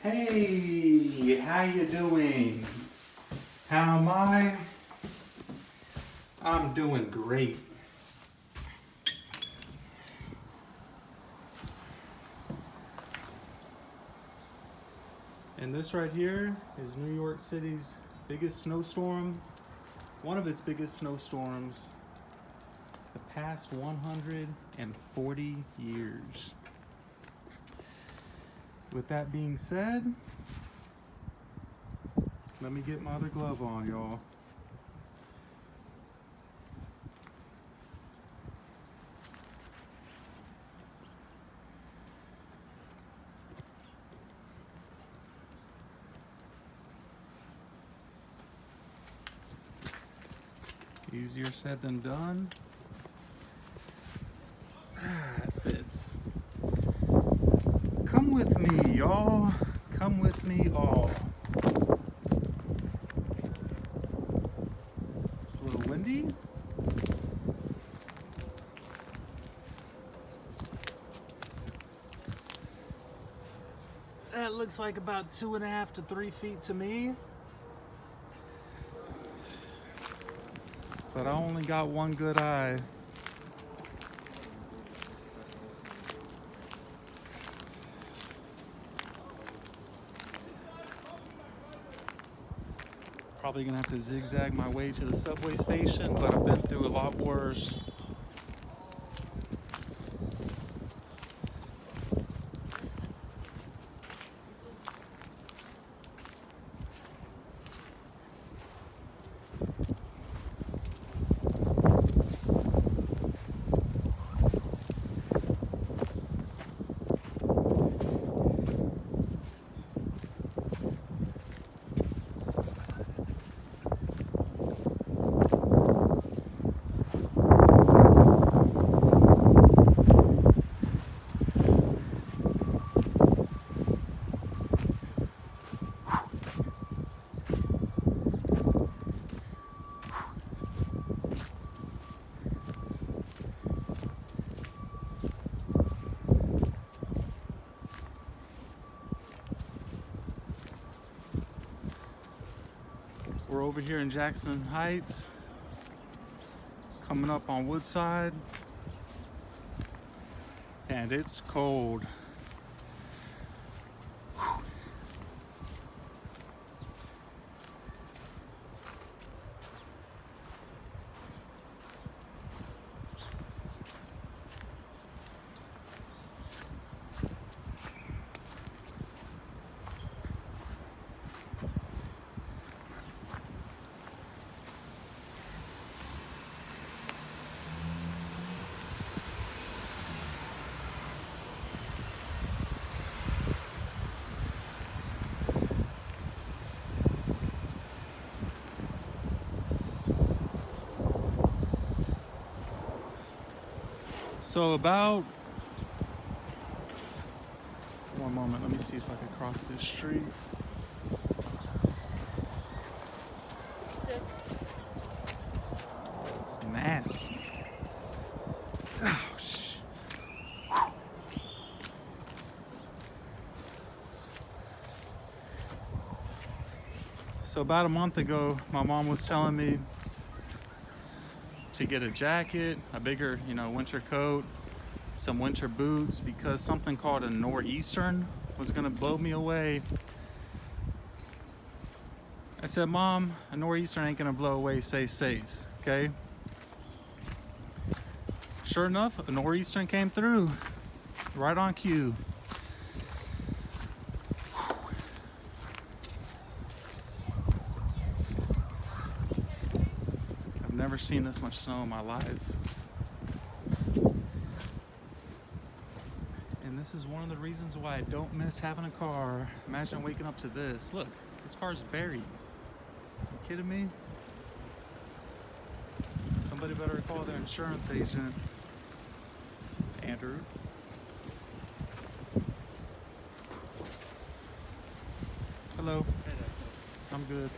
Hey, how you doing? How am I? I'm doing great. And this right here is New York City's biggest snowstorm, one of its biggest snowstorms the past 140 years. With that being said, let me get my other glove on, y'all. Easier said than done. It fits. Come with me, y'all. Come with me all. It's a little windy. That looks like about 2.5 to 3 feet to me. But I only got one good eye. Probably gonna have to zigzag my way to the subway station, but I've been through a lot worse. We're over here in Jackson Heights, coming up on Woodside, and it's cold. So about, one moment, let me see if I can cross this street. It's nasty. Oh, So about a month ago, my mom was telling me to get a jacket, a bigger, winter coat, some winter boots, because something called a nor'eastern was gonna blow me away. I said, Mom, a nor'eastern ain't gonna blow away says, okay? Sure enough, a nor'eastern came through, right on cue. Never seen this much snow in my life. And this is one of the reasons why I don't miss having a car. Imagine waking up to this. Look, this car's buried. You kidding me? Somebody better call their insurance agent. Andrew. Hello. I'm good.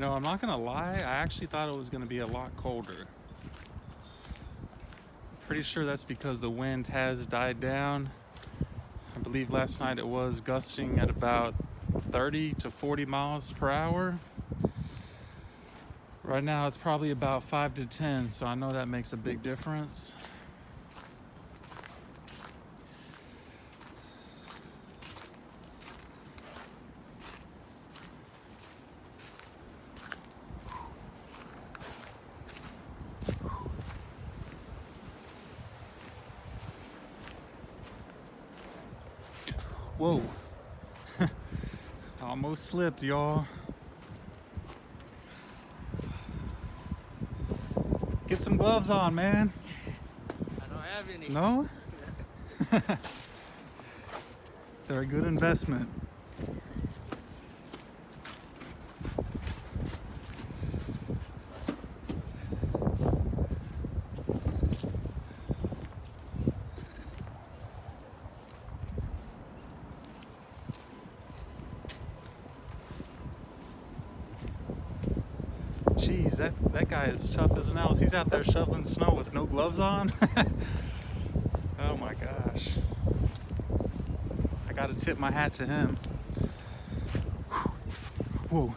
know, I'm not gonna lie, I actually thought it was gonna be a lot colder. Pretty sure that's because the wind has died down. I believe last night it was gusting at about 30 to 40 miles per hour. Right now it's probably about 5 to 10, so I know that makes a big difference. Whoa. Almost slipped, y'all. Get some gloves on, man. I don't have any. No? They're a good investment. Jeez, that guy is tough as nails. He's out there shoveling snow with no gloves on. Oh my gosh. I gotta tip my hat to him. Whoa.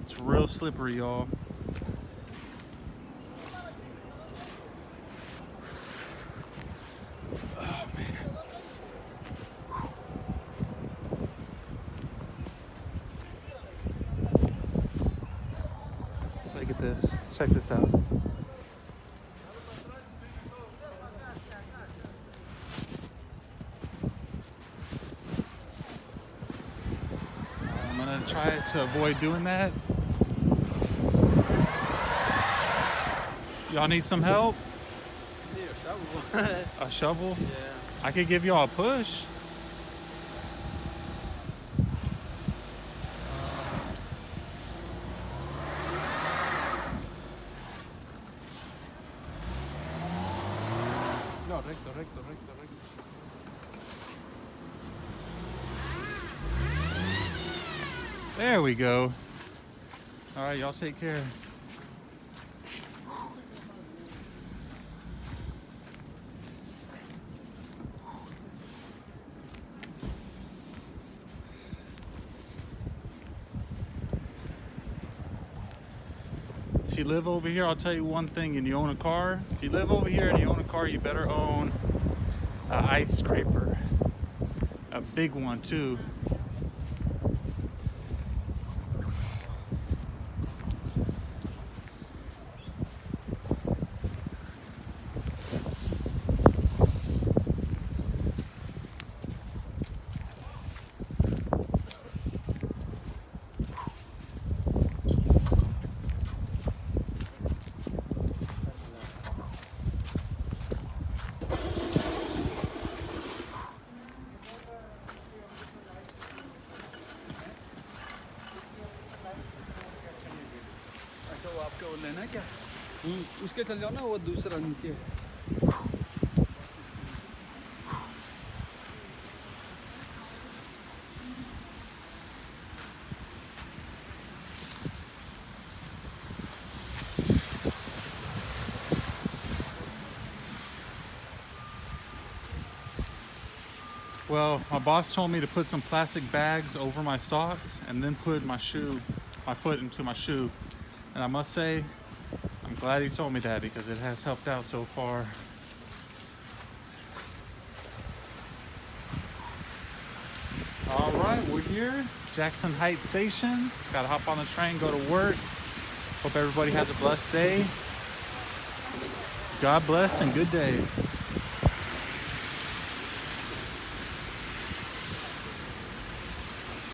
It's real slippery, y'all. Oh man. Look at this. Check this out. I'm gonna try to avoid doing that. Y'all need some help? I need a shovel. A shovel? Yeah. I could give y'all a push. No, recto. There we go. All right, y'all take care. If you live over here, I'll tell you one thing, and you own a car. If you live over here and you own a car, you better own an ice scraper. A big one too. अच्छा वो आपका वो लेना है क्या? उसके चल जाओ ना वो दूसरा नीचे. Well, my boss told me to put some plastic bags over my socks and then put my foot into my shoe. And I must say, I'm glad he told me that because it has helped out so far. All right, we're here, Jackson Heights Station. Gotta hop on the train, go to work. Hope everybody has a blessed day. God bless and good day.